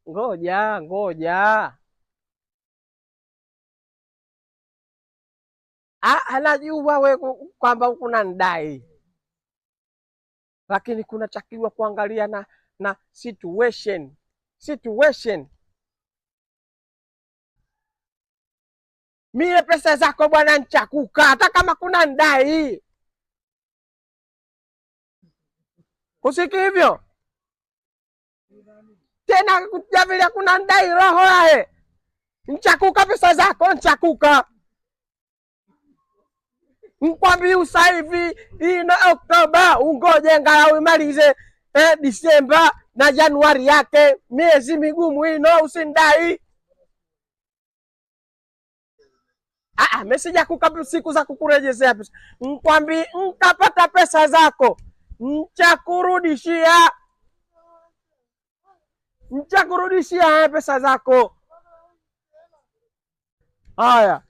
Ngoja. Anajua we kwamba kuna ndai, lakini kunachakiwa kuangalia na situation. Mie pesa zako bwana nchakuka, hata kama kuna ndai. Kusiki hivyo tena kuja vile kuna ndai roho yae. Nchakuka pesa zako, nchakuka. Mkwambi usa hivi ino Oktoba, ungoje ngalau imalize Disemba na Januari yake, miezi migumu ino usindai. Mesija kukapi siku za kukurejezea pesa. Mkwambi nkapata pesa zako, nchakurudishia pesa zako. Haya.